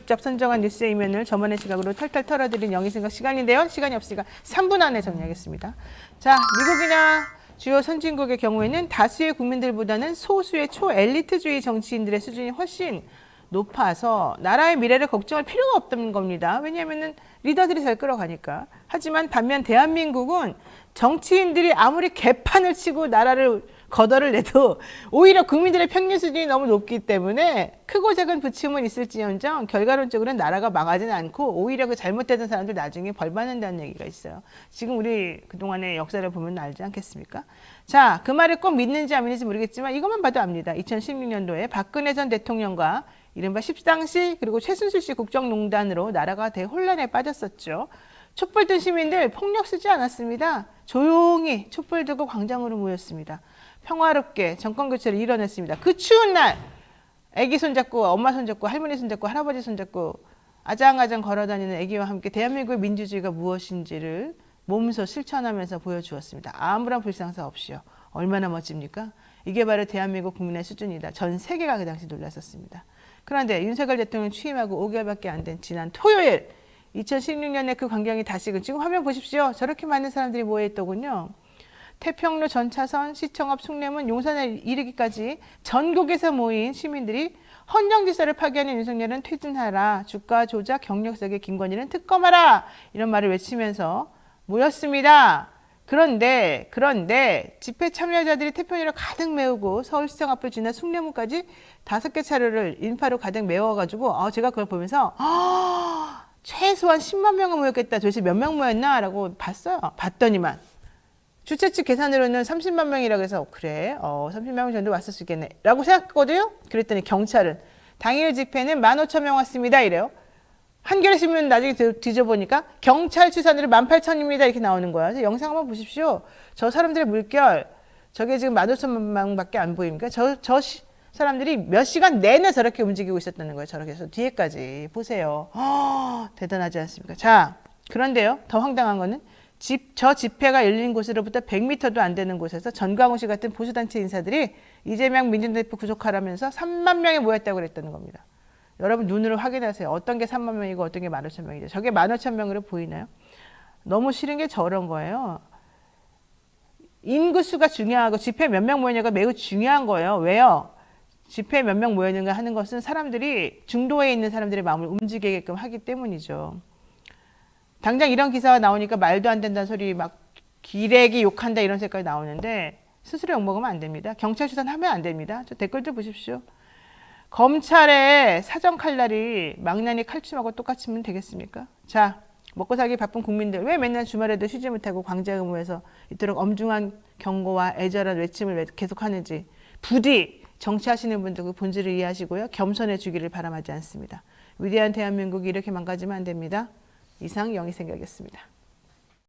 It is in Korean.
직접 선정한 뉴스의 이면을 저만의 시각으로 탈탈 털어드린 영희생각 시간인데요. 시간이 없으니까 3분 안에 정리하겠습니다. 자, 미국이나 주요 선진국의 경우에는 다수의 국민들보다는 소수의 초엘리트주의 정치인들의 수준이 훨씬 높아서 나라의 미래를 걱정할 필요가 없다는 겁니다. 왜냐하면 리더들이 잘 끌어가니까. 하지만 반면 대한민국은 정치인들이 아무리 개판을 치고 나라를 거덜을 내도 오히려 국민들의 평균 수준이 너무 높기 때문에 크고 작은 부침은 있을지언정 결과론적으로는 나라가 망하지는 않고 오히려 그 잘못되던 사람들 나중에 벌 받는다는 얘기가 있어요. 지금 우리 그동안의 역사를 보면 알지 않겠습니까? 자, 그 말을 꼭 믿는지 안 믿는지 모르겠지만 이것만 봐도 압니다. 2016년도에 박근혜 전 대통령과 이른바 십상시 그리고 최순실 씨 국정농단으로 나라가 대혼란에 빠졌었죠. 촛불 든 시민들 폭력 쓰지 않았습니다. 조용히 촛불 들고 광장으로 모였습니다. 평화롭게 정권교체를 이뤄냈습니다. 그 추운 날 아기 손잡고 엄마 손잡고 할머니 손잡고 할아버지 손잡고 아장아장 걸어다니는 아기와 함께 대한민국의 민주주의가 무엇인지를 몸소 실천하면서 보여주었습니다. 아무런 불상사 없이요. 얼마나 멋집니까? 이게 바로 대한민국 국민의 수준이다. 전 세계가 그 당시 놀랐었습니다. 그런데 윤석열 대통령 취임하고 5개월밖에 안 된 지난 토요일 2016년에 그 광경이 다시금 지금 화면 보십시오. 저렇게 많은 사람들이 모여있더군요. 태평로 전차선, 시청 앞 숭례문, 용산에 이르기까지 전국에서 모인 시민들이 헌정질서를 파괴하는 윤석열은 퇴진하라, 주가 조작 경력석의 김건희는 특검하라 이런 말을 외치면서 모였습니다. 그런데 집회 참여자들이 태평로를 가득 메우고 서울시청 앞을 지나 숭례문까지 5개 차로를 인파로 가득 메워가지고 제가 그걸 보면서 최소한 10만 명은 모였겠다. 도대체 몇 명 모였나? 라고 봤어요. 봤더니만 주최 측 계산으로는 30만 명이라고 해서 그래 30만 명 정도 왔을 수 있겠네 라고 생각했거든요. 그랬더니 경찰은 당일 집회는 15,000명 왔습니다 이래요. 한겨레 신문 나중에 뒤져보니까 경찰 추산으로 18,000입니다 이렇게 나오는 거야. 그래서 영상 한번 보십시오. 저 사람들의 물결 저게 지금 15,000명밖에 안 보입니까? 저 사람들이 몇 시간 내내 저렇게 움직이고 있었다는 거예요. 저렇게 해서 뒤에까지 보세요. 대단하지 않습니까? 자, 그런데요. 더 황당한 거는 저 집회가 열린 곳으로부터 100m도 안 되는 곳에서 전광훈 씨 같은 보수단체 인사들이 이재명 민주대표 구속하라면서 3만 명이 모였다고 그랬다는 겁니다. 여러분 눈으로 확인하세요. 어떤 게 3만 명이고 어떤 게 15,000명이죠. 저게 15,000명으로 보이나요? 너무 싫은 게 저런 거예요. 인구수가 중요하고 집회 몇 명 모였냐가 매우 중요한 거예요. 왜요? 집회에 몇 명 모였는가 하는 것은 사람들이 중도에 있는 사람들의 마음을 움직이게끔 하기 때문이죠. 당장 이런 기사가 나오니까 말도 안 된다는 소리 막 기레기 욕한다 이런 색깔이 나오는데 스스로 욕먹으면 안 됩니다. 경찰 수사하면 안 됩니다. 저 댓글 좀 보십시오. 검찰의 사정 칼날이 망나니 칼춤하고 똑같으면 되겠습니까? 자, 먹고 살기 바쁜 국민들 왜 맨날 주말에도 쉬지 못하고 광장 의무에서 이토록 엄중한 경고와 애절한 외침을 계속하는지 부디 정치하시는 분들 그 본질을 이해하시고요. 겸손해 주기를 바람하지 않습니다. 위대한 대한민국이 이렇게 망가지면 안 됩니다. 이상 영희생각이었습니다.